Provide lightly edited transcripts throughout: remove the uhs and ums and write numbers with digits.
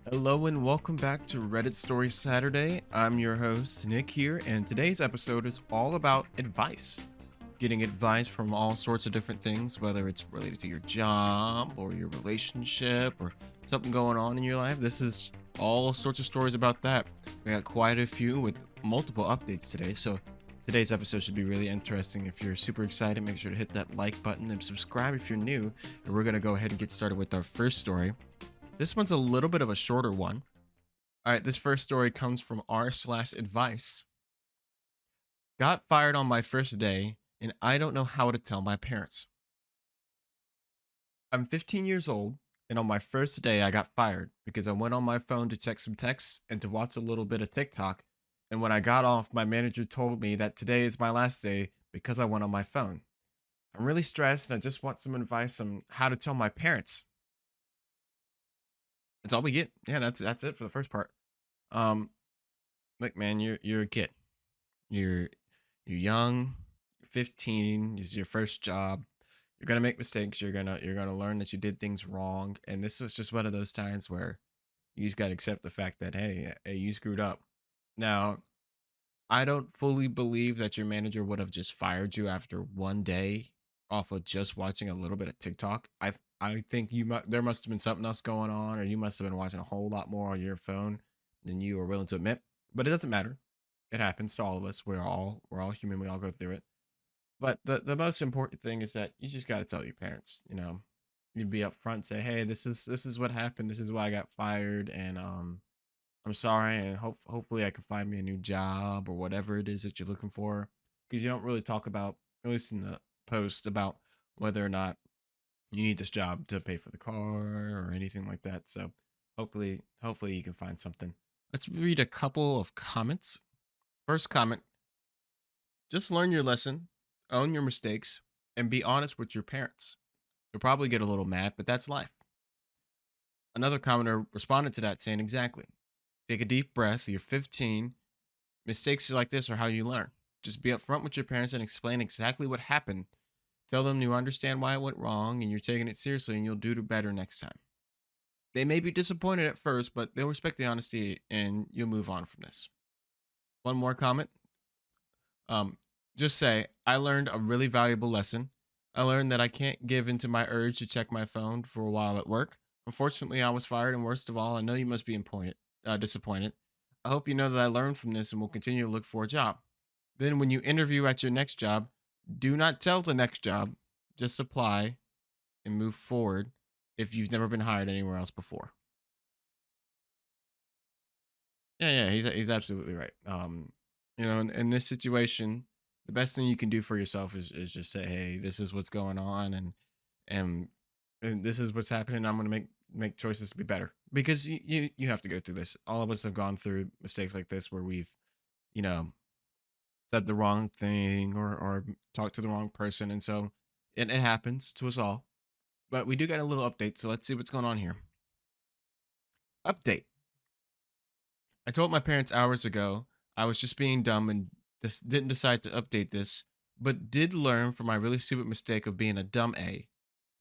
Hello and welcome back to Reddit Story Saturday. I'm your host, Nick here, and today's episode is all about advice. Getting advice from all sorts of different things, whether it's related to your job or your relationship or something going on in your life. This is all sorts of stories about that. We got quite a few with multiple updates today, so today's episode should be really interesting. If you're super excited, make sure to hit that like button and subscribe if you're new. And we're going to go ahead and get started with our first story. This one's a little bit of a shorter one. All right, this first story comes from r/advice. Got fired on my first day, and I don't know how to tell my parents. I'm 15 years old, and on my first day, I got fired because I went on my phone to check some texts and to watch a little bit of TikTok. And when I got off, my manager told me that today is my last day because I went on my phone. I'm really stressed, and I just want some advice on how to tell my parents. That's all we get. Yeah, that's it for the first part. Um, Look, man, you're a kid. You're you're young, you're 15, this is your first job. You're gonna make mistakes. You're gonna learn that you did things wrong. And this is just one of those times where you just gotta accept the fact that hey, you screwed up. Now, I don't fully believe that your manager would have just fired you after one day off of just watching a little bit of TikTok. I think there must have been something else going on, or you must have been watching a whole lot more on your phone than you were willing to admit. But it doesn't matter. It happens to all of us. We're all human. We all go through it. But the most important thing is that you just got to tell your parents. You'd be upfront, say, hey, this is what happened. This is why I got fired, and I'm sorry, and hopefully I can find me a new job or whatever it is that you're looking for. Because you don't really talk about, at least in the post, about whether or not you need this job to pay for the car or anything like that. So hopefully you can find something. Let's read a couple of comments. First comment: just learn your lesson, own your mistakes, and be honest with your parents. You'll probably get a little mad, but that's life. Another commenter responded to that saying, exactly. Take a deep breath. You're 15. Mistakes like this are how you learn. Just be upfront with your parents and explain exactly what happened. Tell them you understand why it went wrong and you're taking it seriously and you'll do better next time. They may be disappointed at first, but they'll respect the honesty and you'll move on from this. One more comment. Um, just say, I learned a really valuable lesson. I learned that I can't give into my urge to check my phone for a while at work. Unfortunately, I was fired, and worst of all, I know you must be disappointed. I hope you know that I learned from this and will continue to look for a job. Then, when you interview at your next job, do not tell the next job, just apply and move forward if you've never been hired anywhere else before. Yeah, he's absolutely right. In this situation, the best thing you can do for yourself is just say, "Hey, this is what's going on, and and this is what's happening. I'm gonna make choices to be better because you have to go through this. All of us have gone through mistakes like this where we've, you know, said the wrong thing or talked to the wrong person, and so it happens to us all. But we do get a little update, so let's see what's going on here. Update. I told my parents hours ago I was just being dumb and didn't decide to update this, but did learn from my really stupid mistake of being a dumb A.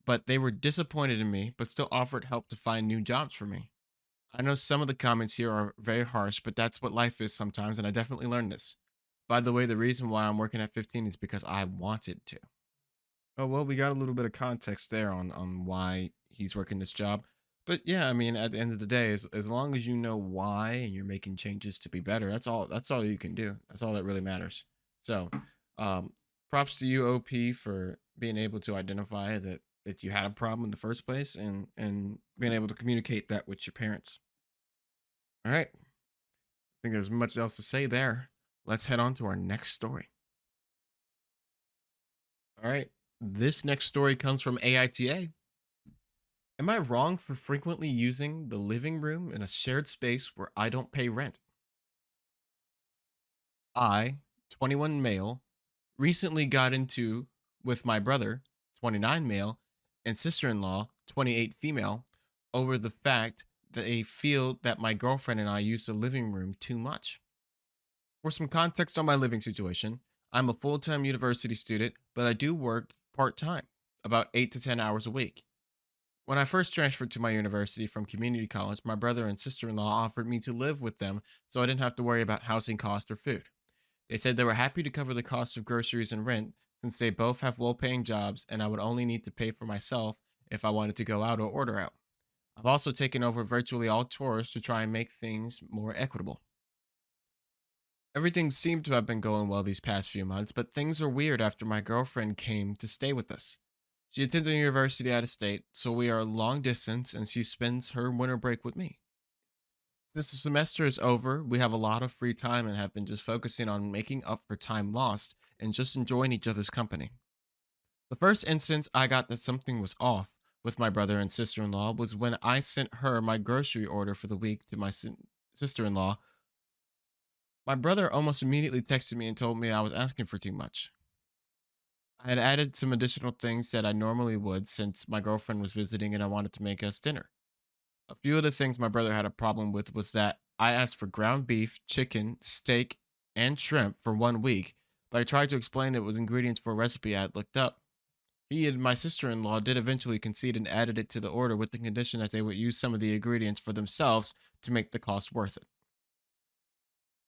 But they were disappointed in me, but still offered help to find new jobs for me. I know some of the comments here are very harsh, but that's what life is sometimes, and I definitely learned this. By the way, the reason why I'm working at 15 is because I wanted to. Oh well, we got a little bit of context there on why he's working this job. But yeah, I mean, at the end of the day, as long as you know why and you're making changes to be better, that's all you can do. That's all that really matters. So, um, props to you, OP, for being able to identify that you had a problem in the first place and being able to communicate that with your parents. All right. I think there's much else to say there. Let's head on to our next story. All right. This next story comes from AITA. Am I wrong for frequently using the living room in a shared space where I don't pay rent? I, 21 male, recently got into with my brother, 29 male, and sister in law, 28 female, over the fact that they feel that my girlfriend and I use the living room too much. For some context on my living situation, I'm a full time university student, but I do work part time, about 8 to 10 hours a week. When I first transferred to my university from community college, my brother and sister in law offered me to live with them so I didn't have to worry about housing cost or food. They said they were happy to cover the cost of groceries and rent since they both have well paying jobs and I would only need to pay for myself if I wanted to go out or order out. I've also taken over virtually all chores to try and make things more equitable. Everything seemed to have been going well these past few months, but things are weird after my girlfriend came to stay with us. She attends a university out of state, so we are long distance and she spends her winter break with me. Since the semester is over, we have a lot of free time and have been just focusing on making up for time lost and just enjoying each other's company. The first instance I got that something was off with my brother and sister in law was when I sent her my grocery order for the week to my sister in law. My brother almost immediately texted me and told me I was asking for too much. I had added some additional things that I normally would since my girlfriend was visiting and I wanted to make us dinner. A few of the things my brother had a problem with was that I asked for ground beef, chicken, steak, and shrimp for 1 week, but I tried to explain it was ingredients for a recipe I had looked up. He and my sister in law did eventually concede and added it to the order with the condition that they would use some of the ingredients for themselves to make the cost worth it.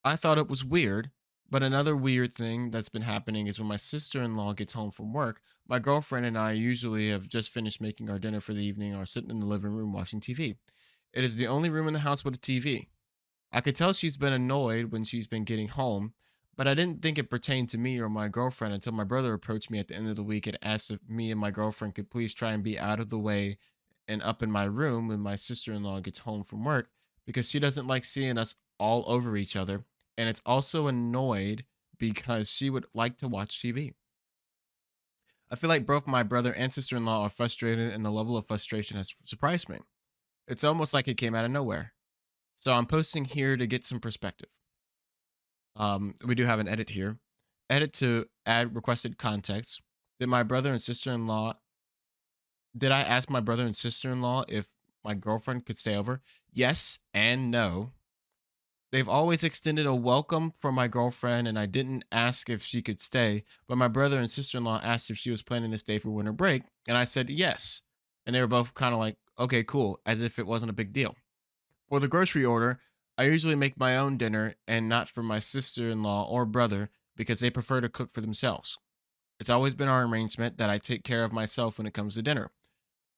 I thought it was weird, but another weird thing that's been happening is when my sister in law gets home from work, my girlfriend and I usually have just finished making our dinner for the evening or sitting in the living room watching TV. It is the only room in the house with a TV. I could tell she's been annoyed when she's been getting home, but I didn't think it pertained to me or my girlfriend until my brother approached me at the end of the week and asked if me and my girlfriend could please try and be out of the way and up in my room when my sister in law gets home from work because she doesn't like seeing us all over each other. And it's also annoyed because she would like to watch TV. I feel like both my brother and sister in law are frustrated, and the level of frustration has surprised me. It's almost like it came out of nowhere. So I'm posting here to get some perspective. We do have an edit here. Edit to add requested context. Did my brother and sister in law, did I ask my brother and sister in law if my girlfriend could stay over? Yes and no. They've always extended a welcome for my girlfriend, and I didn't ask if she could stay, but my brother and sister in law asked if she was planning to stay for winter break, and I said yes. And they were both kind of like, okay, cool, as if it wasn't a big deal. For the grocery order, I usually make my own dinner and not for my sister in law or brother because they prefer to cook for themselves. It's always been our arrangement that I take care of myself when it comes to dinner.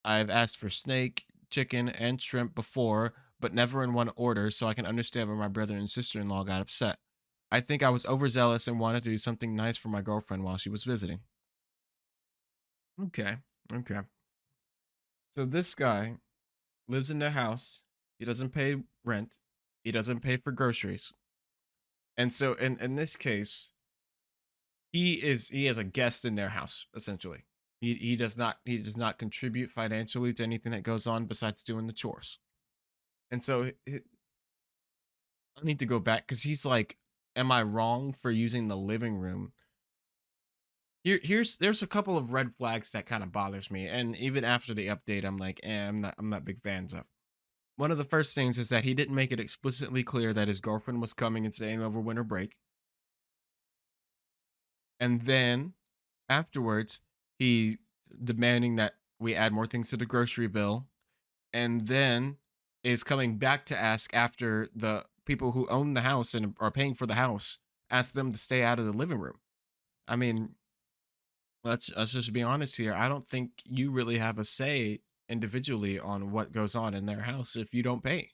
I've asked for snake, chicken, and shrimp before, but never in one order, so I can understand why my brother and sister in law got upset. I think I was overzealous and wanted to do something nice for my girlfriend while she was visiting. Okay. Okay. So this guy lives in their house. He doesn't pay rent. He doesn't pay for groceries. And so in this case, he is a guest in their house, essentially. He does not contribute financially to anything that goes on besides doing the chores. And so I need to go back because he's like, am I wrong for using the living room? There's a couple of red flags that kind of bothers me. And even after the update, I'm like, I'm not big fans of. One of the first things is that he didn't make it explicitly clear that his girlfriend was coming and staying over winter break. And then afterwards, he demanding that we add more things to the grocery bill, and then is coming back to ask after the people who own the house and are paying for the house ask them to stay out of the living room. I mean, let's just be honest here. I don't think you really have a say individually on what goes on in their house if you don't pay.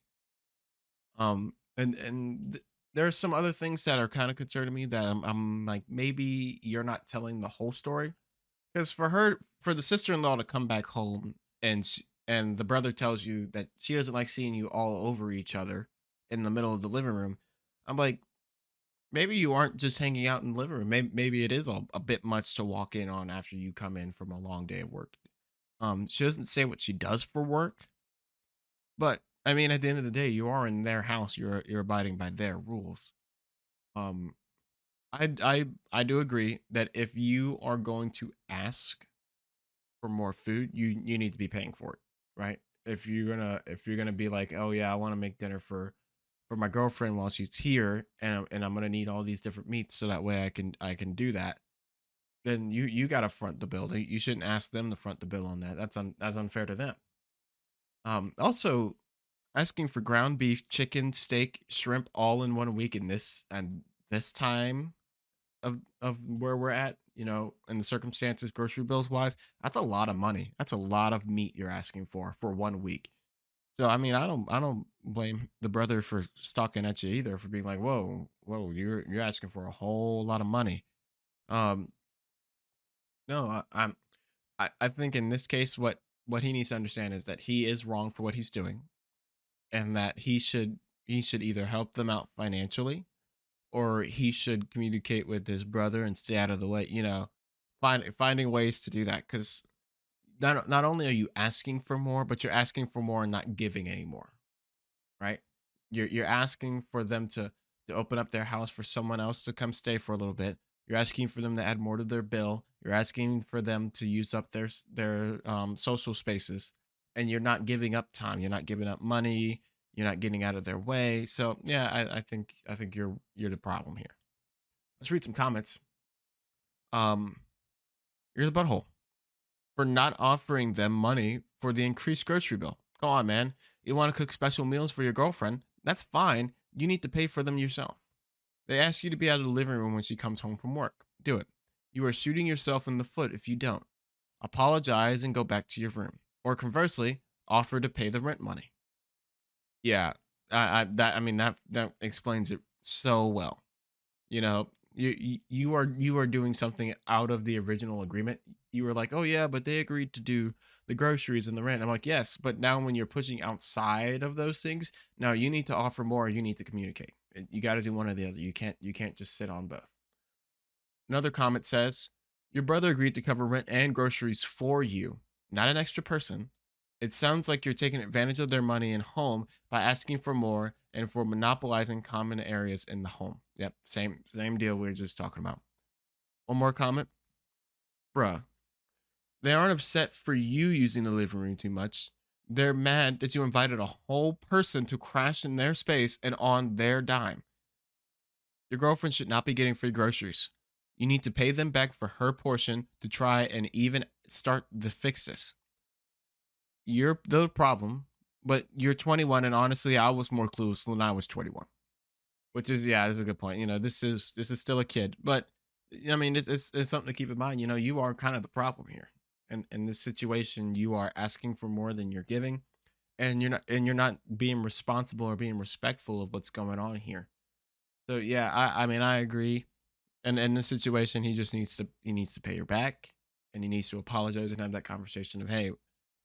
There are some other things that are kind of concerning me that I'm like maybe you're not telling the whole story because for the sister-in-law to come back home and the brother tells you that she doesn't like seeing you all over each other in the middle of the living room. I'm like, maybe you aren't just hanging out in the living room. Maybe it is a bit much to walk in on after you come in from a long day of work. She doesn't say what she does for work, but I mean, at the end of the day, you are in their house. You're abiding by their rules. Um, I do agree that if you are going to ask for more food, you need to be paying for it, right? If you're gonna be like, oh yeah, I want to make dinner for my girlfriend while she's here, and I'm gonna need all these different meats so that way I can do that. Then you gotta front the bill. You shouldn't ask them to front the bill on that. That's unfair to them. Also, asking for ground beef, chicken, steak, shrimp all in 1 week in this time of where we're at, in the circumstances, grocery bills wise, that's a lot of money. That's a lot of meat you're asking for 1 week. So I mean, I don't blame the brother for stalking at you either for being like, whoa, you're asking for a whole lot of money. Um, no, I think in this case, what he needs to understand is that he is wrong for what he's doing, and that he should either help them out financially, or he should communicate with his brother and stay out of the way. Finding ways to do that, because not only are you asking for more, but you're asking for more and not giving any more, right? You're asking for them to open up their house for someone else to come stay for a little bit. You're asking for them to add more to their bill. You're asking for them to use up their social spaces, and you're not giving up time. You're not giving up money. You're not getting out of their way. So yeah, I think you're the problem here. Let's read some comments. Um, you're the butthole for not offering them money for the increased grocery bill. Come on, man. You want to cook special meals for your girlfriend? That's fine. You need to pay for them yourself. They ask you to be out of the living room when she comes home from work. Do it. You are shooting yourself in the foot if you don't. Apologize and go back to your room. Or conversely, offer to pay the rent money. Yeah, that explains it so well. You are doing something out of the original agreement. You were like, oh yeah, but they agreed to do the groceries and the rent. I'm like, yes, but now when you're pushing outside of those things, now you need to offer more. You need to communicate. You got to do one or the other. You can't just sit on both. Another comment says, your brother agreed to cover rent and groceries for you, not an extra person. It sounds like you're taking advantage of their money and home by asking for more and for monopolizing common areas in the home. Yep, same deal we were just talking about. One more comment. Bruh, they aren't upset for you using the living room too much. They're mad that you invited a whole person to crash in their space and on their dime. Your girlfriend should not be getting free groceries. You need to pay them back for her portion to try and even start to fix this. You're the problem, but you're 21, and honestly, I was more clueless when I was 21. Which is, yeah, that's a good point. This is still a kid, but I mean, it's something to keep in mind. You are kind of the problem here, and in this situation, you are asking for more than you're giving, and you're not being responsible or being respectful of what's going on here. So yeah, I mean, I agree. And in this situation, he needs to pay her back, and he needs to apologize and have that conversation of, hey,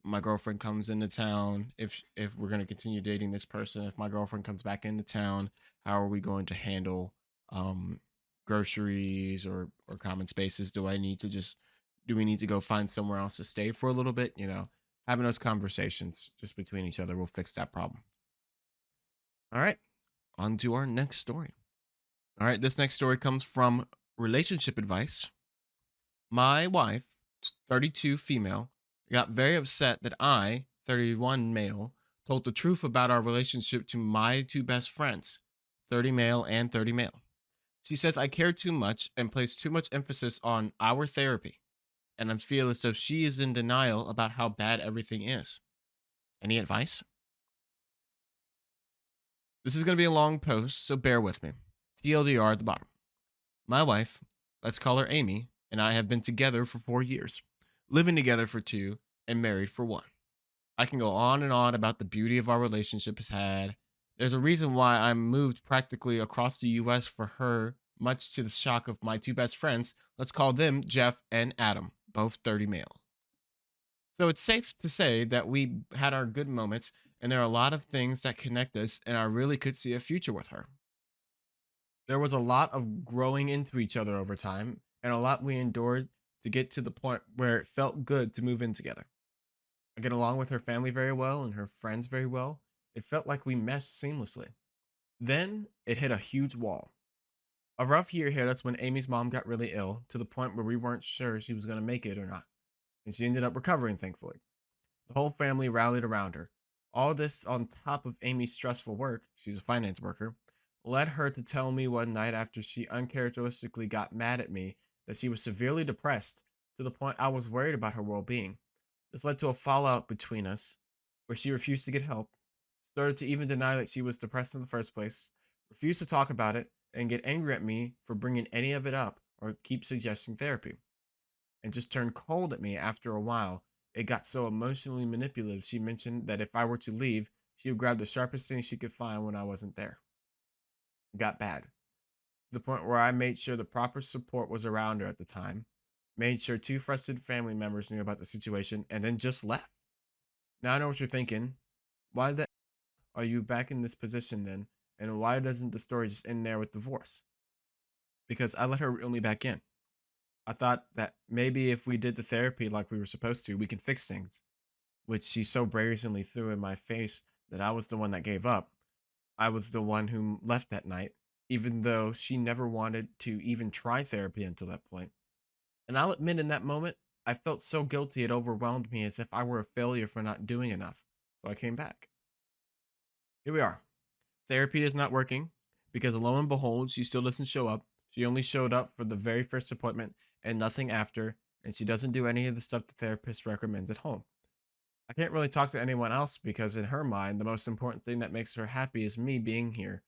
my girlfriend comes into town. If we're gonna continue dating this person, if my girlfriend comes back into town, how are we going to handle um groceries or common spaces? Do we need to go find somewhere else to stay for a little bit? Having those conversations just between each other will fix that problem. All right, on to our next story. All right, this next story comes from Relationship Advice. My wife, 32 female, got very upset that I, 31 male, told the truth about our relationship to my two best friends, 30 male and 30 male. She says I care too much and place too much emphasis on our therapy, and I feel as though she is in denial about how bad everything is. Any advice? This is going to be a long post, so bear with me. TLDR at the bottom. My wife, let's call her Amy, and I have been together for 4 years, living together for two, and married for one. I can go on and on about the beauty of our relationship has had. There's a reason why I moved practically across the US for her, much to the shock of my two best friends. Let's call them Jeff and Adam, both 30 male. So it's safe to say that we had our good moments, and there are a lot of things that connect us, and I really could see a future with her. There was a lot of growing into each other over time, and a lot we endured to get to the point where it felt good to move in together. I get along with her family very well and her friends very well. It felt like we meshed seamlessly. Then it hit a huge wall. A rough year hit us when Amy's mom got really ill, to the point where we weren't sure she was going to make it or not. And she ended up recovering, thankfully. The whole family rallied around her. All this on top of Amy's stressful work, she's a finance worker, led her to tell me one night after she uncharacteristically got mad at me that she was severely depressed, to the point I was worried about her well being. This led to a fallout between us, where she refused to get help, started to even deny that she was depressed in the first place, refused to talk about it, and get angry at me for bringing any of it up or keep suggesting therapy, and just turned cold at me after a while. It got so emotionally manipulative. She mentioned that if I were to leave, she would grab the sharpest thing she could find when I wasn't there. It got bad. To the point where I made sure the proper support was around her at the time, made sure two frustrated family members knew about the situation, and then just left. Now I know what you're thinking. Why the are you back in this position then? And why doesn't the story just end there with divorce? Because I let her reel me back in. I thought that maybe if we did the therapy like we were supposed to, we can fix things, which she so brazenly threw in my face that I was the one that gave up. I was the one who left that night, even though she never wanted to even try therapy until that point. And I'll admit in that moment, I felt so guilty it overwhelmed me as if I were a failure for not doing enough. So I came back. Here we are. Therapy is not working because lo and behold, she still doesn't show up. She only showed up for the very first appointment and nothing after, and she doesn't do any of the stuff the therapist recommends at home. I can't really talk to anyone else because, in her mind, the most important thing that makes her happy is me being here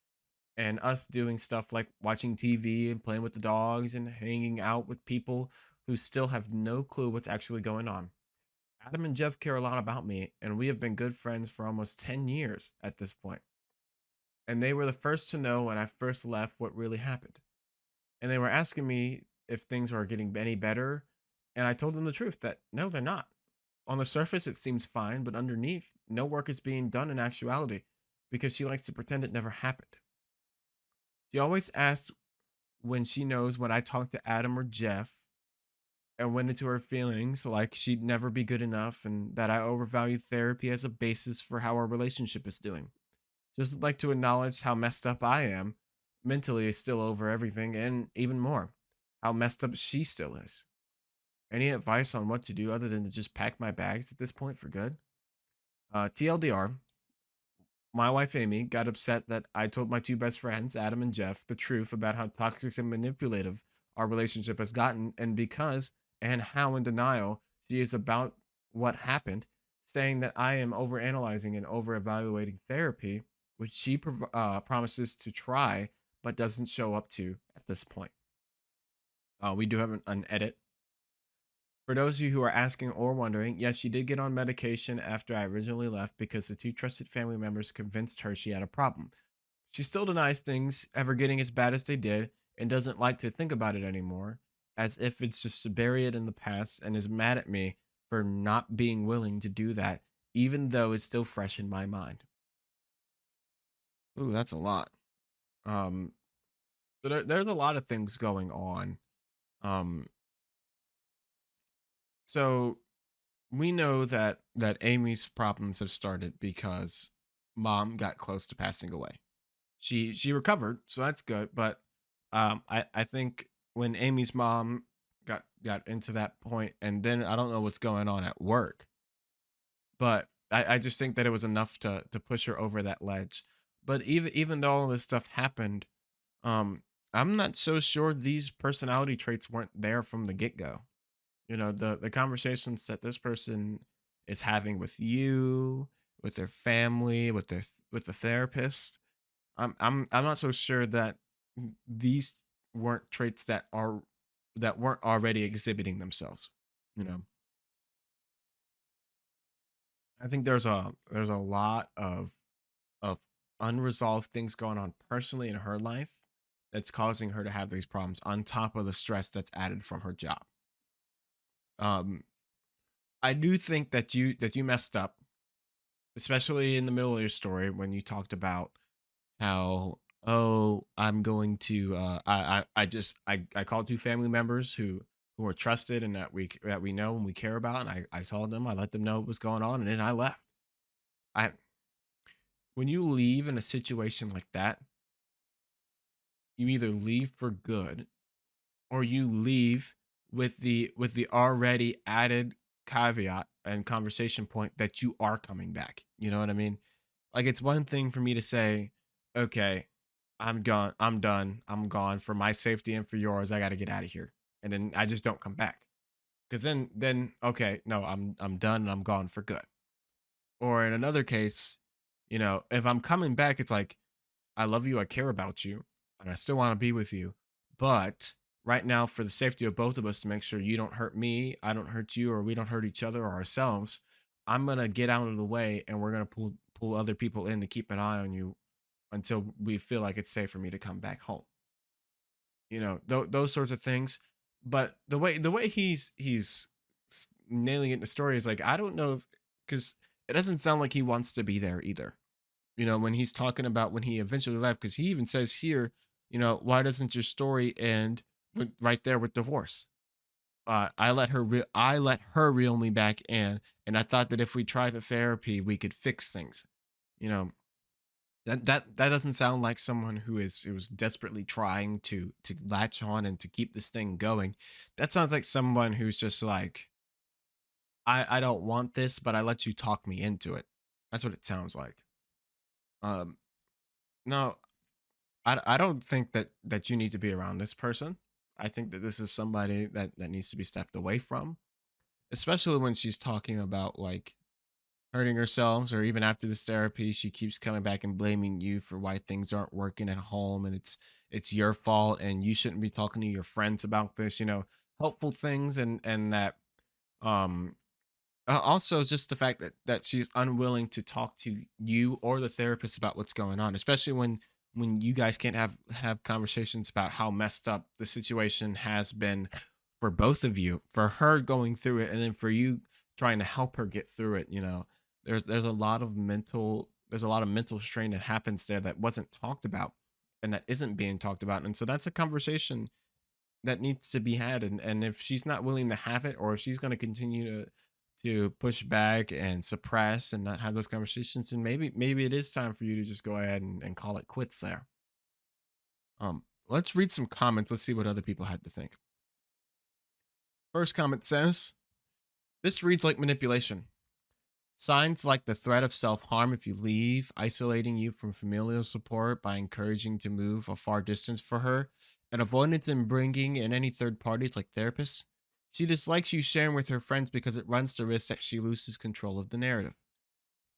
and us doing stuff like watching TV and playing with the dogs and hanging out with people who still have no clue what's actually going on. Adam and Jeff care a lot about me, and we have been good friends for almost 10 years at this point. And they were the first to know when I first left what really happened. And they were asking me if things were getting any better. And I told them the truth that no, they're not. On the surface, it seems fine, but underneath, no work is being done in actuality because she likes to pretend it never happened. She always asks when she knows when I talk to Adam or Jeff and went into her feelings like she'd never be good enough and that I overvalue therapy as a basis for how our relationship is doing. Just like to acknowledge how messed up I am mentally is still over everything and even more, how messed up she still is. Any advice on what to do other than to just pack my bags at this point for good? TLDR, my wife Amy got upset that I told my two best friends, Adam and Jeff, the truth about how toxic and manipulative our relationship has gotten, and because and how in denial she is about what happened, saying that I am overanalyzing and over evaluating therapy, which she promises to try but doesn't show up to at this point. We do have an edit. For those of you who are asking or wondering, yes, she did get on medication after I originally left because the two trusted family members convinced her she had a problem. She still denies things ever getting as bad as they did and doesn't like to think about it anymore, as if it's just to bury it in the past, and is mad at me for not being willing to do that, even though it's still fresh in my mind. Ooh, that's a lot. Um, so there's a lot of things going on. Um, so we know that Amy's problems have started because mom got close to passing away. She recovered, so that's good. But I think when Amy's mom got into that point, and then I don't know what's going on at work, but I just think that it was enough to push her over that ledge. But even though all this stuff happened, um, I'm not so sure these personality traits weren't there from the get go. You know, the conversations that this person is having with you, with their family, with the therapist. I'm not so sure that these weren't traits that weren't already exhibiting themselves. You know, I think there's a lot of unresolved things going on personally in her life that's causing her to have these problems on top of the stress that's added from her job. Um, I do think that you messed up, especially in the middle of your story when you talked about how, oh, I'm going to I called two family members who are trusted and that we know and we care about, and I told them, I let them know what was going on, and then I left. I When you leave in a situation like that, you either leave for good or you leave with the already added caveat and conversation point that you are coming back. You know what I mean? Like, it's one thing for me to say, okay, I'm gone, I'm done, I'm gone for my safety and for yours. I got to get out of here, and then I just don't come back. Because then okay, no, I'm done and I'm gone for good. Or in another case, if I'm coming back, it's like, I love you, I care about you, and I still want to be with you. But right now, for the safety of both of us, to make sure you don't hurt me, I don't hurt you, or we don't hurt each other or ourselves, I'm gonna get out of the way, and we're gonna pull other people in to keep an eye on you until we feel like it's safe for me to come back home. Those sorts of things. But the way he's nailing it in the story is like, I don't know, because it doesn't sound like he wants to be there either. When he's talking about when he eventually left, because he even says here, why doesn't your story end right there with divorce? I let her reel me back in, and I thought that if we tried the therapy, we could fix things. You know, that doesn't sound like someone who was desperately trying to latch on and to keep this thing going. That sounds like someone who's just like, I don't want this, but I let you talk me into it. That's what it sounds like. Um, no, I don't think that you need to be around this person. I think that this is somebody that needs to be stepped away from, especially when she's talking about like hurting herself, or even after this therapy, she keeps coming back and blaming you for why things aren't working at home, and it's your fault, and you shouldn't be talking to your friends about this, helpful things, and that um also just the fact that she's unwilling to talk to you or the therapist about what's going on, especially when you guys can't have conversations about how messed up the situation has been for both of you, for her going through it, and then for you trying to help her get through it. There's a lot of mental strain that happens there that wasn't talked about, and that isn't being talked about, and so that's a conversation that needs to be had. And if she's not willing to have it, or if she's going to continue to push back and suppress and not have those conversations, and maybe it is time for you to just go ahead and call it quits there. Let's read some comments. Let's see what other people had to think. First comment says, this reads like manipulation. Signs like the threat of self-harm if you leave, isolating you from familial support by encouraging to move a far distance for her, and avoidance in bringing in any third parties like therapists. She dislikes you sharing with her friends because it runs the risk that she loses control of the narrative.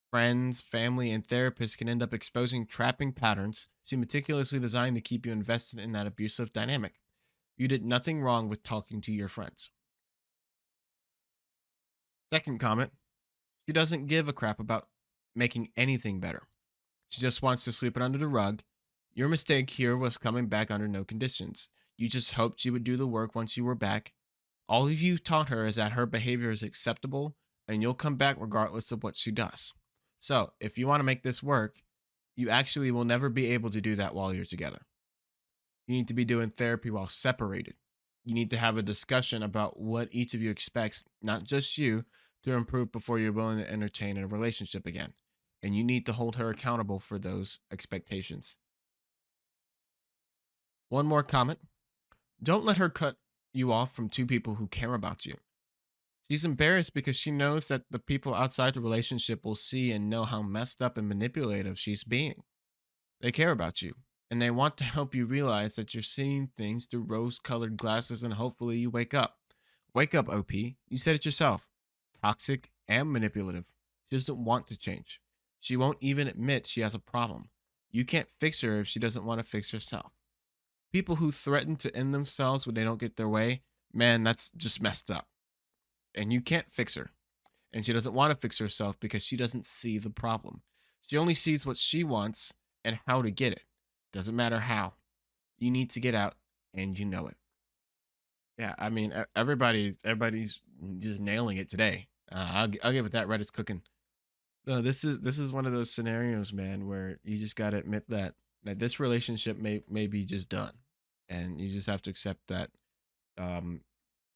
Friends, family, and therapists can end up exposing trapping patterns she meticulously designed to keep you invested in that abusive dynamic. You did nothing wrong with talking to your friends. Second comment, she doesn't give a crap about making anything better. She just wants to sweep it under the rug. Your mistake here was coming back under no conditions. You just hoped she would do the work once you were back. All of you taught her is that her behavior is acceptable, and you'll come back regardless of what she does. So, if you want to make this work, you actually will never be able to do that while you're together. You need to be doing therapy while separated. You need to have a discussion about what each of you expects, not just you, to improve before you're willing to entertain a relationship again. And you need to hold her accountable for those expectations. One more comment. Don't let her cut you off from two people who care about you. She's embarrassed because she knows that the people outside the relationship will see and know how messed up and manipulative she's being. They care about you, and they want to help you realize that you're seeing things through rose colored glasses, and hopefully you wake up. Wake up, OP. You said it yourself. Toxic and manipulative. She doesn't want to change. She won't even admit she has a problem. You can't fix her if she doesn't want to fix herself. People who threaten to end themselves when they don't get their way, man, that's just messed up. And you can't fix her. And she doesn't want to fix herself because she doesn't see the problem. She only sees what she wants and how to get it. Doesn't matter how. You need to get out, and you know it. Yeah, I mean, everybody's just nailing it today. I'll give it that. Reddit's cooking. No, this is one of those scenarios, man, where you just gotta admit that this relationship may be just done, and you just have to accept that. Um,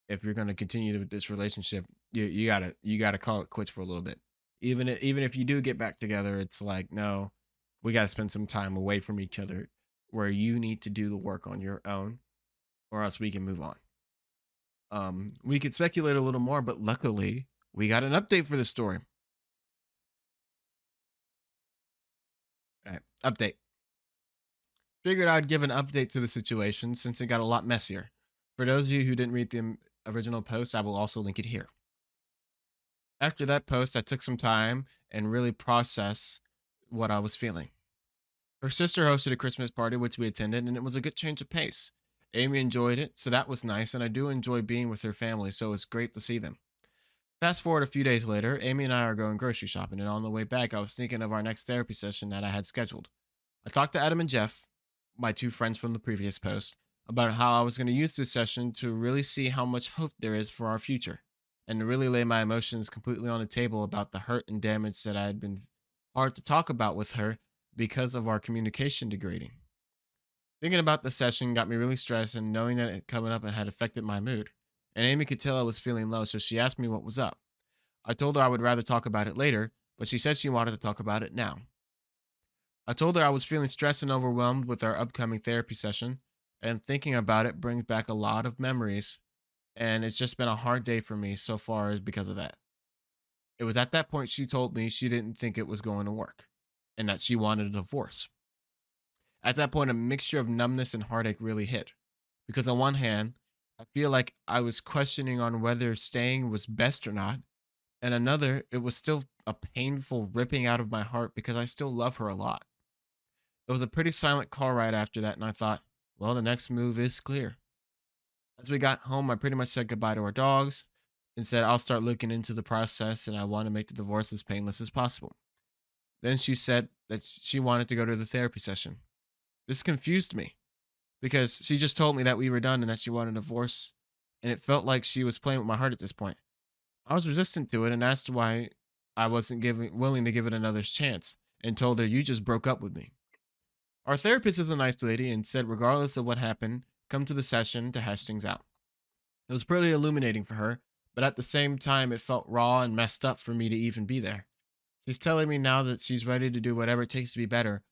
if you're gonna continue with this relationship, you gotta call it quits for a little bit. Even if you do get back together, it's like, no, we gotta spend some time away from each other, where you need to do the work on your own, or else we can move on. We could speculate a little more, but luckily we got an update for the story. All right, update. Figured I'd give an update to the situation since it got a lot messier. For those of you who didn't read the original post, I will also link it here. After that post, I took some time and really process what I was feeling. Her sister hosted a Christmas party, which we attended, and it was a good change of pace. Amy enjoyed it, so that was nice, and I do enjoy being with her family, so it's great to see them. Fast forward a few days later, Amy and I are going grocery shopping, and on the way back, I was thinking of our next therapy session that I had scheduled. I talked to Adam and Jeff, my two friends from the previous post, about how I was going to use this session to really see how much hope there is for our future and to really lay my emotions completely on the table about the hurt and damage that I had been hard to talk about with her because of our communication degrading. Thinking about the session got me really stressed, and knowing that it coming up and had affected my mood. And Amy could tell I was feeling low, so she asked me what was up. I told her I would rather talk about it later, but she said she wanted to talk about it now. I told her I was feeling stressed and overwhelmed with our upcoming therapy session, and thinking about it brings back a lot of memories, and it's just been a hard day for me so far because of that. It was at that point she told me she didn't think it was going to work, and that she wanted a divorce. At that point, a mixture of numbness and heartache really hit, because on one hand, I feel like I was questioning on whether staying was best or not, and another, it was still a painful ripping out of my heart because I still love her a lot. It was a pretty silent car ride after that, and I thought, well, the next move is clear. As we got home, I pretty much said goodbye to our dogs and said I'll start looking into the process and I want to make the divorce as painless as possible. Then she said that she wanted to go to the therapy session. This confused me because she just told me that we were done and that she wanted a divorce, and it felt like she was playing with my heart at this point. I was resistant to it and asked why I wasn't willing to give it another chance, and told her you just broke up with me. Our therapist is a nice lady and said, regardless of what happened, come to the session to hash things out. It was pretty illuminating for her, but at the same time, it felt raw and messed up for me to even be there. She's telling me now that she's ready to do whatever it takes to be better,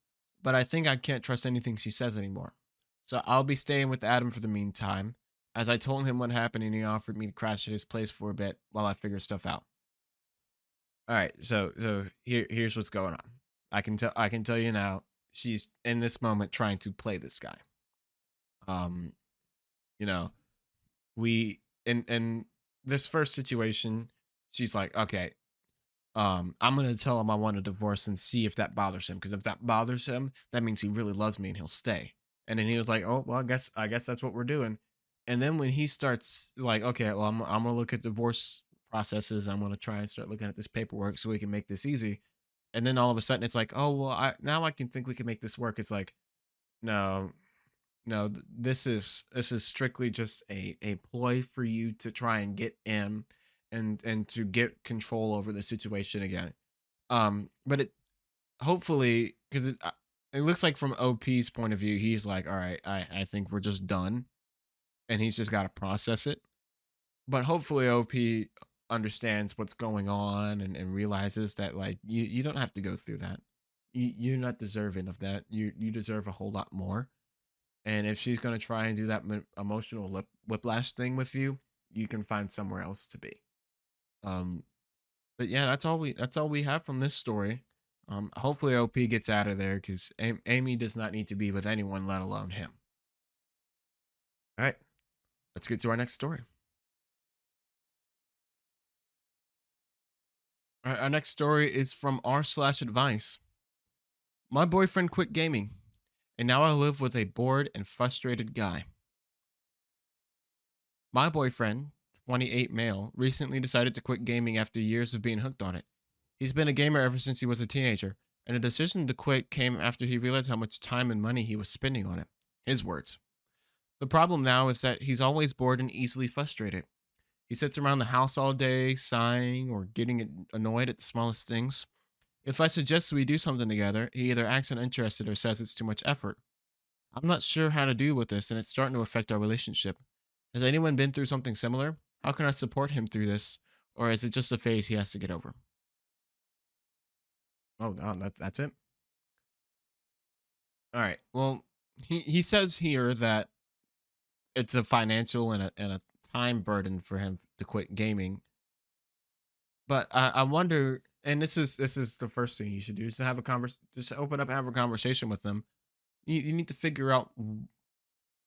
but I think I can't trust anything she says anymore. So I'll be staying with Adam for the meantime, as I told him what happened and he offered me to crash at his place for a bit while I figure stuff out. All right, so here's what's going on. I can tell you now. She's in this moment trying to play this guy. Um, you know, we in this first situation, she's like, okay, I'm gonna tell him I want a divorce and see if that bothers him. Because if that bothers him, that means he really loves me and he'll stay. And then he was like, oh well, I guess that's what we're doing. And then when he starts like, okay, well, I'm gonna look at divorce processes. I'm gonna try and start looking at this paperwork so we can make this easy. And then all of a sudden it's like, oh well, I can think we can make this work. It's like, no, no, this is strictly just a ploy for you to try and get in and to get control over the situation again. But it hopefully because it looks like from OP's point of view, he's like, all right, I think we're just done, and he's just got to process it. But hopefully OP understands what's going on and realizes that like you don't have to go through that. You're not deserving of that. You deserve a whole lot more. And if she's gonna try and do that emotional whiplash thing with you, you can find somewhere else to be. Um, but yeah, that's all we have from this story. Hopefully OP gets out of there because Amy does not need to be with anyone, let alone him. All right, let's get to our next story. All right, our next story is from r/advice. My boyfriend quit gaming, and now I live with a bored and frustrated guy. My boyfriend, 28 male, recently decided to quit gaming after years of being hooked on it. He's been a gamer ever since he was a teenager, and the decision to quit came after he realized how much time and money he was spending on it. His words. The problem now is that he's always bored and easily frustrated. He sits around the house all day, sighing or getting annoyed at the smallest things. If I suggest we do something together, he either acts uninterested or says it's too much effort. I'm not sure how to deal with this, and it's starting to affect our relationship. Has anyone been through something similar? How can I support him through this? Or is it just a phase he has to get over? Oh no, that's it. All right. Well, he says here that it's a financial and a time burden for him to quit gaming. But I wonder, and this is the first thing you should do is to have a just open up and have a conversation with them. You need to figure out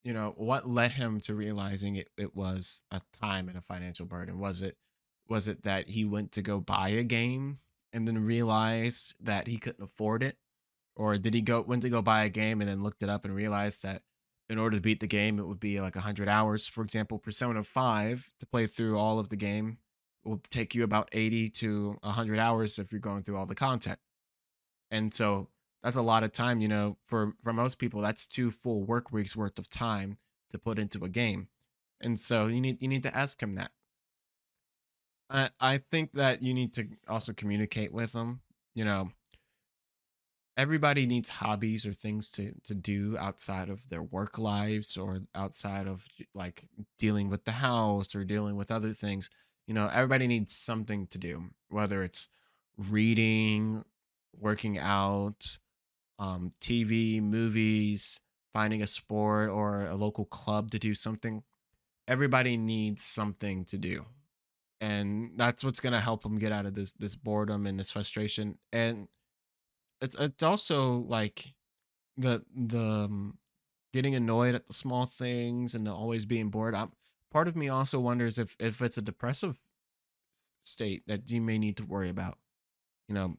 what led him to realizing it was a time and a financial burden. Was it Was it that he went to go buy a game and then realized that he couldn't afford it? Or did he go went to go buy a game and then looked it up and realized that in order to beat the game, it would be like 100 hours? For example, Persona 5 to play through all of the game will take you about 80 to 100 hours if you're going through all the content. And so that's a lot of time, for most people, that's 2 full work weeks worth of time to put into a game. And so you need to ask him that. I think that you need to also communicate with them. You know, everybody needs hobbies or things to do outside of their work lives or outside of like dealing with the house or dealing with other things. Everybody needs something to do, whether it's reading, working out, TV, movies, finding a sport or a local club to do something. Everybody needs something to do, and that's what's gonna help them get out of this boredom and this frustration. And it's also like the getting annoyed at the small things and the always being bored. Part of me also wonders if it's a depressive state that you may need to worry about. You know,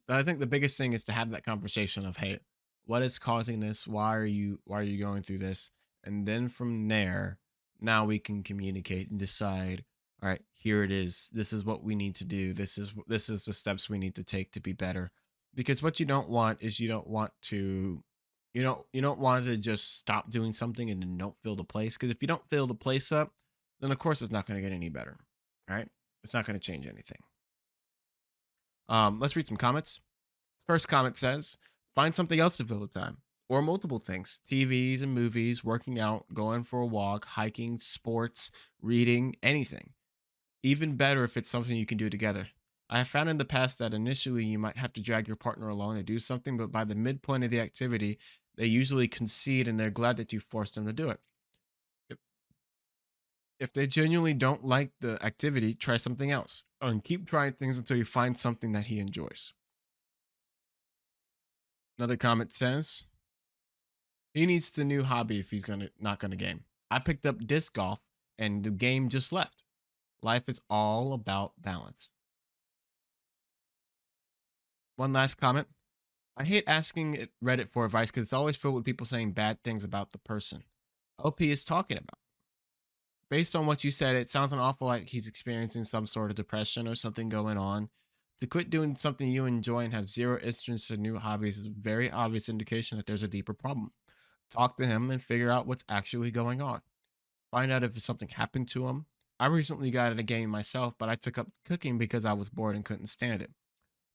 I think the biggest thing is to have that conversation of, hey, what is causing this? Why are you going through this? And then from there, now we can communicate and decide, all right, here it is. This is what we need to do. This is the steps we need to take to be better. Because what you don't want is you don't want to just stop doing something and then don't fill the place. Because if you don't fill the place up, then of course it's not going to get any better. All right. It's not going to change anything. Let's read some comments. First comment says, find something else to fill the time, or multiple things: TVs and movies, working out, going for a walk, hiking, sports, reading, anything. Even better if it's something you can do together. I have found in the past that initially you might have to drag your partner along to do something, but by the midpoint of the activity, they usually concede and they're glad that you forced them to do it. If, if they genuinely don't like the activity, try something else and keep trying things until you find something that he enjoys. Another comment says, he needs a new hobby if he's gonna not gonna game. I picked up disc golf and the game just left. Life is all about balance. One last comment. I hate asking Reddit for advice because it's always filled with people saying bad things about the person OP is talking about. Based on what you said, it sounds an awful like he's experiencing some sort of depression or something going on. To quit doing something you enjoy and have zero interest in new hobbies is a very obvious indication that there's a deeper problem. Talk to him and figure out what's actually going on. Find out if something happened to him. I recently got in a game myself, but I took up cooking because I was bored and couldn't stand it.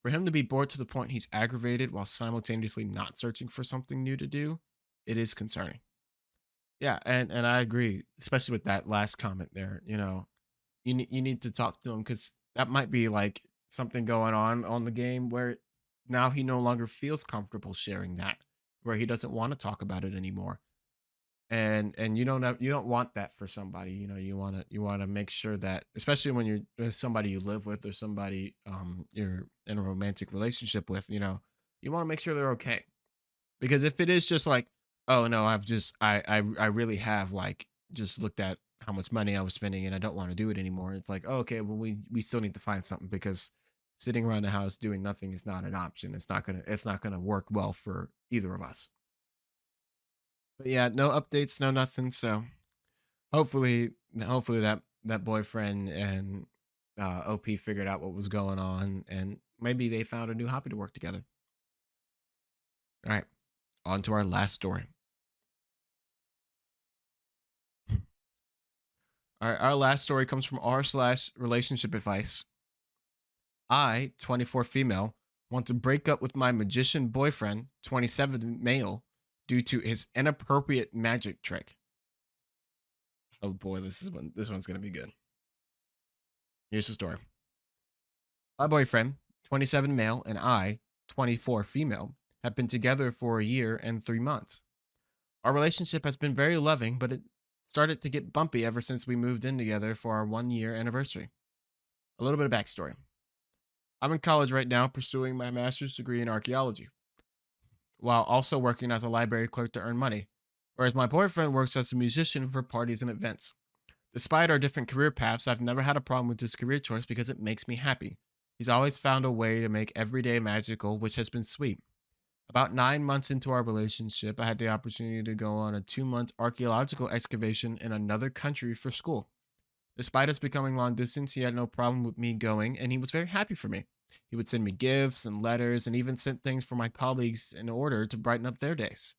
For him to be bored to the point he's aggravated while simultaneously not searching for something new to do, it is concerning. Yeah, and I agree, especially with that last comment there. You need to talk to him because that might be like something going on the game where now he no longer feels comfortable sharing that, where he doesn't want to talk about it anymore. And you don't want that for somebody. You want to make sure that, especially when you're with somebody you live with or somebody you're in a romantic relationship with, you want to make sure they're okay. Because if it is just like, oh no, I really have like just looked at how much money I was spending and I don't want to do it anymore. It's like, oh, okay, well we still need to find something because sitting around the house doing nothing is not an option. It's not gonna work well for either of us. But yeah, no updates, no nothing. So hopefully that boyfriend and OP figured out what was going on and maybe they found a new hobby to work together. All right, on to our last story. All right, our last story comes from r/ relationship advice. I, 24 female, want to break up with my magician boyfriend, 27 male, due to his inappropriate magic trick. Oh boy, this one's gonna be good. Here's the story. My boyfriend, 27 male, and I, 24 female, have been together for a year and 3 months. Our relationship has been very loving, but it started to get bumpy ever since we moved in together for our 1 year anniversary. A little bit of backstory. I'm in college right now pursuing my master's degree in archaeology, while also working as a library clerk to earn money, whereas my boyfriend works as a musician for parties and events. Despite our different career paths, I've never had a problem with his career choice because it makes me happy. He's always found a way to make every day magical, which has been sweet. About 9 months into our relationship, I had the opportunity to go on a 2 month archaeological excavation in another country for school. Despite us becoming long distance, he had no problem with me going, and he was very happy for me. He would send me gifts and letters and even sent things for my colleagues in order to brighten up their days.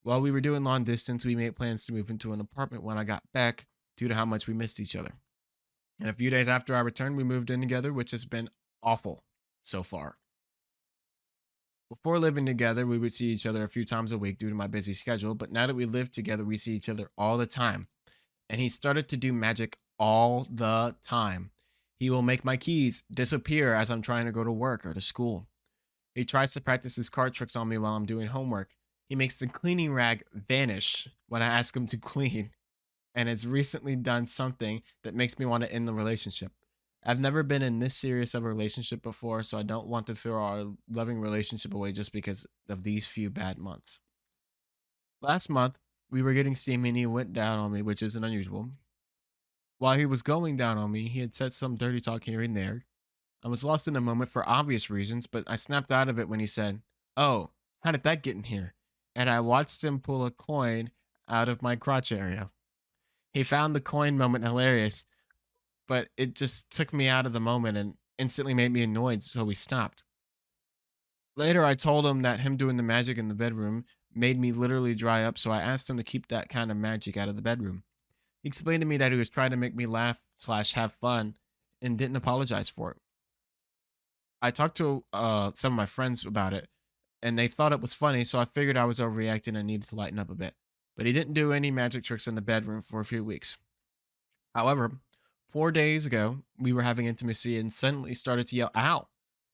While we were doing long distance, we made plans to move into an apartment when I got back due to how much we missed each other. And a few days after I returned, we moved in together, which has been awful so far. Before living together, we would see each other a few times a week due to my busy schedule, but now that we live together, we see each other all the time. And he started to do magic all the time. He will make my keys disappear as I'm trying to go to work or to school. He tries to practice his card tricks on me while I'm doing homework. He makes the cleaning rag vanish when I ask him to clean, and has recently done something that makes me want to end the relationship. I've never been in this serious of a relationship before, so I don't want to throw our loving relationship away just because of these few bad months. Last month, we were getting steamy and he went down on me, which isn't unusual. While he was going down on me, he had said some dirty talk here and there. I was lost in the moment for obvious reasons, but I snapped out of it when he said, "Oh, how did that get in here?" And I watched him pull a coin out of my crotch area. He found the coin moment hilarious, but it just took me out of the moment and instantly made me annoyed, so we stopped. Later, I told him that him doing the magic in the bedroom made me literally dry up, so I asked him to keep that kind of magic out of the bedroom. He explained to me that he was trying to make me laugh slash have fun and didn't apologize for it. I talked to some of my friends about it, and they thought it was funny, so I figured I was overreacting and needed to lighten up a bit. But he didn't do any magic tricks in the bedroom for a few weeks. However, 4 days ago, we were having intimacy and suddenly started to yell, "Ow!"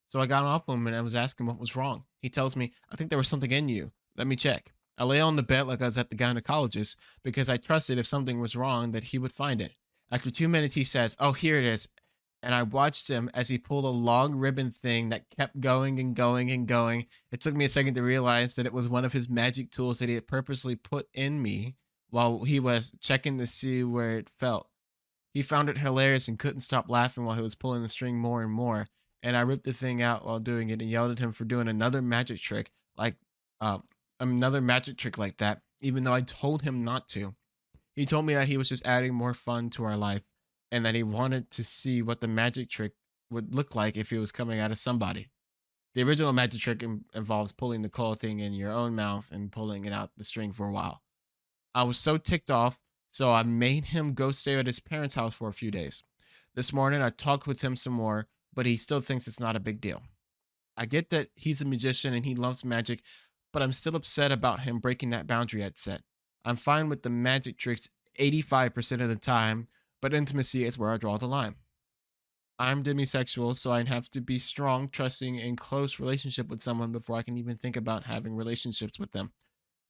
So I got off him and I was asking what was wrong. He tells me, "I think there was something in you. Let me check." I lay on the bed like I was at the gynecologist because I trusted if something was wrong that he would find it. After 2 minutes, he says, "Oh, here it is." And I watched him as he pulled a long ribbon thing that kept going and going and going. It took me a second to realize that it was one of his magic tools that he had purposely put in me while he was checking to see where it felt. He found it hilarious and couldn't stop laughing while he was pulling the string more and more. And I ripped the thing out while doing it and yelled at him for doing like uh, another magic trick like that, even though I told him not to. He told me that he was just adding more fun to our life and that he wanted to see what the magic trick would look like if it was coming out of somebody. The original magic trick involves pulling the coil thing in your own mouth and pulling it out the string for a while. I was so ticked off, so I made him go stay at his parents' house for a few days. This morning, I talked with him some more, but he still thinks it's not a big deal. I get that he's a magician and he loves magic, but I'm still upset about him breaking that boundary I'd set. I'm fine with the magic tricks 85% of the time, but intimacy is where I draw the line. I'm demisexual, so I'd have to be strong, trusting, and close relationship with someone before I can even think about having relationships with them.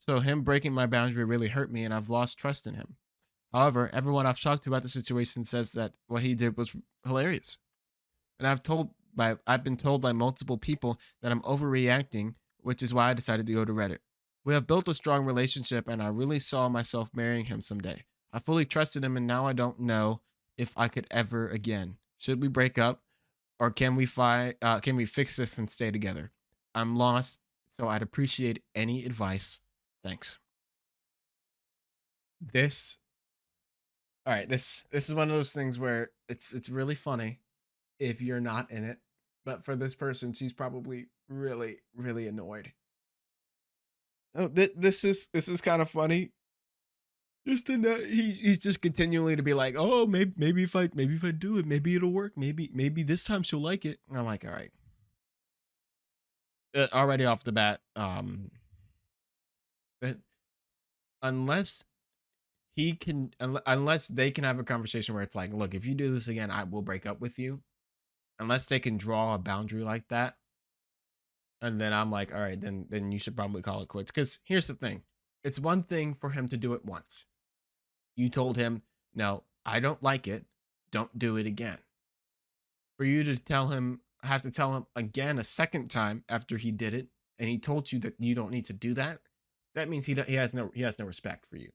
So him breaking my boundary really hurt me, and I've lost trust in him. However, everyone I've talked to about the situation says that what he did was hilarious. And I've been told by multiple people that I'm overreacting, which is why I decided to go to Reddit. We have built a strong relationship and I really saw myself marrying him someday. I fully trusted him and now I don't know if I could ever again. Should we break up or can we fix this and stay together? I'm lost, so I'd appreciate any advice. Thanks. This All right, this is one of those things where it's really funny if you're not in it, but for this person, she's probably really annoyed. Oh, this is kind of funny. Just to know he's just continually to be like, "Oh, maybe if I do it, maybe it'll work. Maybe this time she'll like it." And I'm like, "All right." Already off the bat, uh, unless unless they can have a conversation where it's like, "Look, if you do this again, I will break up with you." Unless they can draw a boundary like that, and then I'm like, all right, then you should probably call it quits. Because here's the thing, it's one thing for him to do it once. You told him, no, I don't like it. Don't do it again. For you to have to tell him again a second time after he did it, and he told you that you don't need to do that. That means he has no respect for you.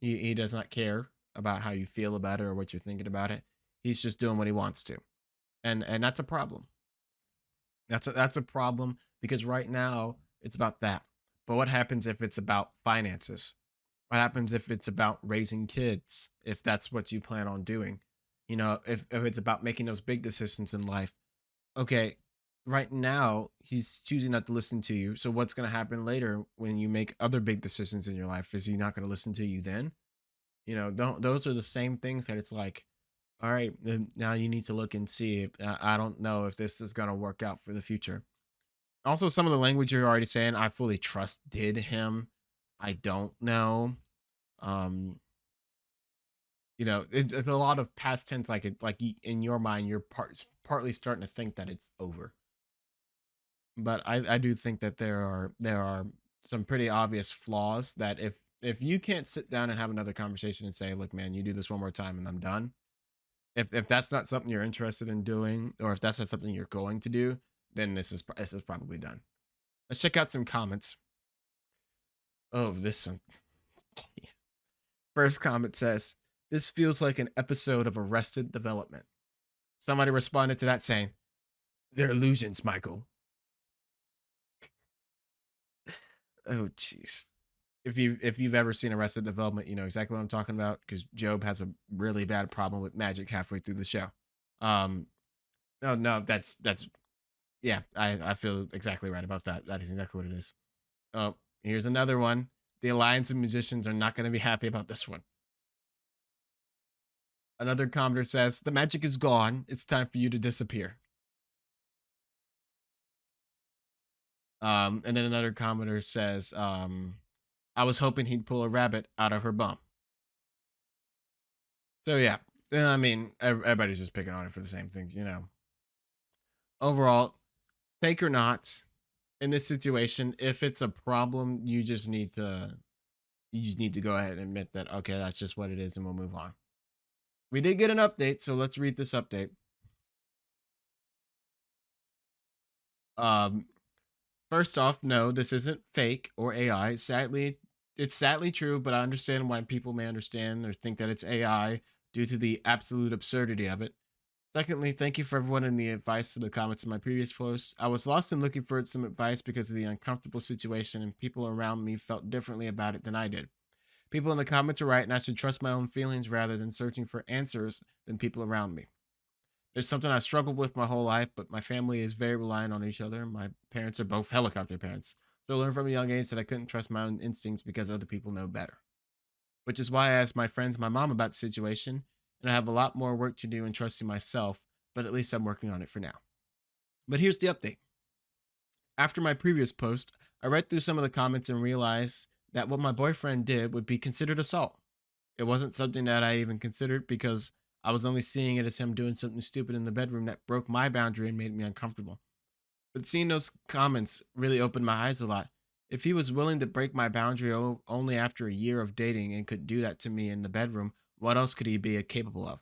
He does not care. about how you feel about it or what you're thinking about it. He's just doing what he wants to. And that's a problem. That's a problem because right now it's about that. But what happens if it's about finances? What happens if it's about raising kids? If that's what you plan on doing? If it's about making those big decisions in life. Okay, right now he's choosing not to listen to you. So what's going to happen later when you make other big decisions in your life? Is he not going to listen to you then? Don't those are the same things that it's like, all right, then now you need to look and see if I don't know if this is going to work out for the future. Also, some of the language you're already saying, I fully trusted him. I don't know. Um, it's a lot of past tense. In your mind, you're partly starting to think that it's over. But I do think that there are some pretty obvious flaws that if you can't sit down and have another conversation and say, look, man, you do this one more time and I'm done. If that's not something you're interested in doing, or if that's not something you're going to do, then this is probably done. Let's check out some comments. Oh, this one. First comment says, "This feels like an episode of Arrested Development." Somebody responded to that saying, "They're illusions, Michael." Oh, jeez. If you've ever seen Arrested Development, you know exactly what I'm talking about because Job has a really bad problem with magic halfway through the show. Um, no, no, that's yeah, I feel exactly right about that. That is exactly what it is. Oh, here's another one. The Alliance of Musicians are not going to be happy about this one. Another commenter says, "The magic is gone. It's time for you to disappear." And then another commenter says, "I was hoping he'd pull a rabbit out of her bum." So yeah, I mean, everybody's just picking on it for the same things. Overall, fake or not, in this situation, if it's a problem, you just need to go ahead and admit that okay, that's just what it is, and we'll move on. We did get an update, so let's read this update. Um, First off, no, this isn't fake or AI. It's sadly true, but I understand why people may understand or think that it's AI due to the absolute absurdity of it. Secondly, thank you for everyone in the advice to the comments in my previous post. I was lost and looking for some advice because of the uncomfortable situation, and people around me felt differently about it than I did. People in the comments are right, and I should trust my own feelings rather than searching for answers than people around me. There's something I struggled with my whole life, but my family is very reliant on each other. My parents are both helicopter parents. So I learned from a young age that I couldn't trust my own instincts because other people know better. Which is why I asked my friends and my mom about the situation, and I have a lot more work to do in trusting myself, but at least I'm working on it for now. But here's the update. After my previous post, I read through some of the comments and realized that what my boyfriend did would be considered assault. It wasn't something that I even considered because I was only seeing it as him doing something stupid in the bedroom that broke my boundary and made me uncomfortable. But seeing those comments really opened my eyes a lot. If he was willing to break my boundary only after a year of dating and could do that to me in the bedroom, what else could he be capable of?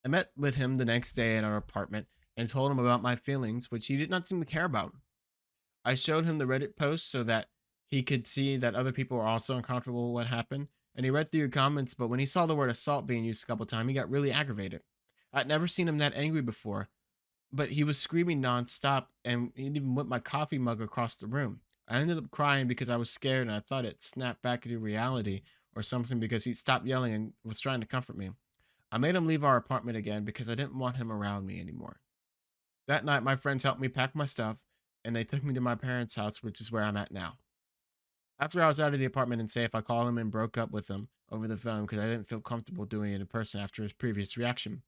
I met with him the next day at our apartment and told him about my feelings, which he did not seem to care about. I showed him the Reddit post so that he could see that other people were also uncomfortable with what happened. And he read through your comments, but when he saw the word assault being used a couple times, he got really aggravated. I'd never seen him that angry before, but he was screaming nonstop and he even whipped my coffee mug across the room. I ended up crying because I was scared and I thought it snapped back into reality or something because he stopped yelling and was trying to comfort me. I made him leave our apartment again because I didn't want him around me anymore. That night, my friends helped me pack my stuff and they took me to my parents' house, which is where I'm at now. After I was out of the apartment and safe, I called him and broke up with him over the phone because I didn't feel comfortable doing it in person after his previous reaction.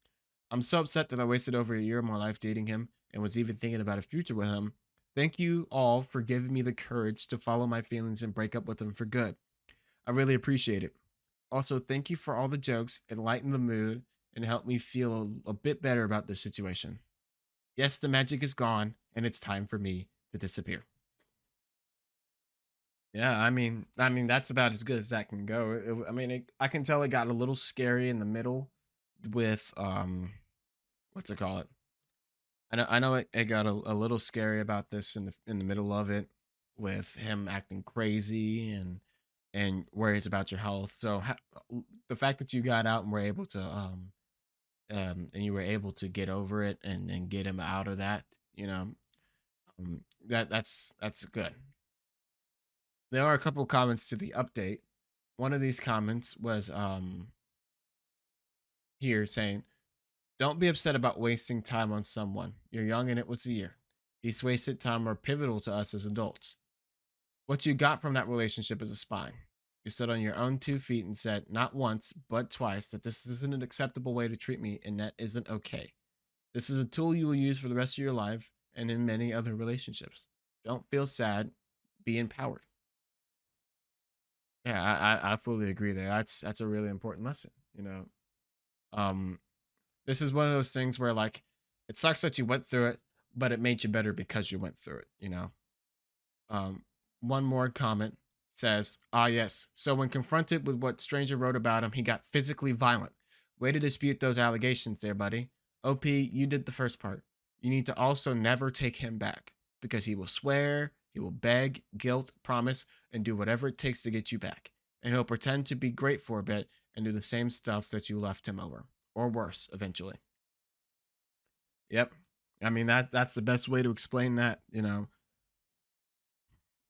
I'm so upset that I wasted over a year of my life dating him and was even thinking about a future with him. Thank you all for giving me the courage to follow my feelings and break up with him for good. I really appreciate it. Also, thank you for all the jokes, it lightened the mood, and helped me feel a bit better about this situation. Yes, the magic is gone, and it's time for me to disappear. Yeah, I mean that's about as good as that can go. I can tell it got a little scary in the middle with what's it called? I know it got a little scary about this in the middle of it with him acting crazy and worries about your health. So the fact that you got out and were able to and you were able to get over it and get him out of that, you know, that's good. There are a couple comments to the update. One of these comments was here saying, "Don't be upset about wasting time on someone. You're young and it was a year. These wasted time are pivotal to us as adults. What you got from that relationship is a spine. You stood on your own 2 feet and said, not once, but twice, that this isn't an acceptable way to treat me and that isn't okay. This is a tool you will use for the rest of your life and in many other relationships. Don't feel sad. Be empowered." Yeah, I fully agree there. That's a really important lesson. Um, this is one of those things where like it sucks that you went through it, but it made you better because you went through it. Um, one more comment says, "Ah, yes. So when confronted with what stranger wrote about him, he got physically violent. Way to dispute those allegations there, buddy. OP, you did the first part. You need to also never take him back because he will swear, he will beg, guilt, promise, and do whatever it takes to get you back. And he'll pretend to be great for a bit and do the same stuff that you left him over, or worse, eventually." Yep. I mean that's the best way to explain that.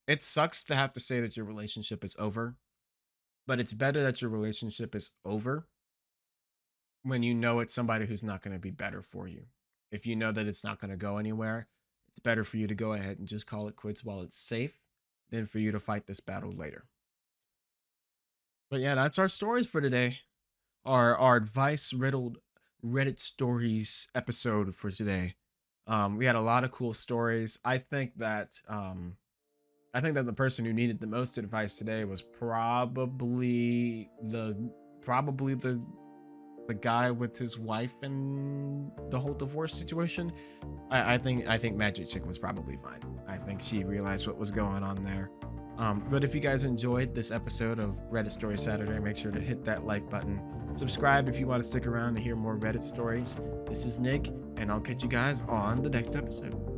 It sucks to have to say that your relationship is over, but it's better that your relationship is over when you know it's somebody who's not going to be better for you. If you know that it's not going to go anywhere, it's better for you to go ahead and just call it quits while it's safe than for you to fight this battle later. But yeah, that's our stories for today. Our advice riddled Reddit stories episode for today. We had a lot of cool stories. I think that the person who needed the most advice today was probably the guy with his wife and the whole divorce situation. I think Magic Chick was probably fine. I think she realized what was going on there. But if you guys enjoyed this episode of Reddit Story Saturday, make sure to hit that like button. Subscribe if you want to stick around to hear more Reddit stories. This is Nick, and I'll catch you guys on the next episode.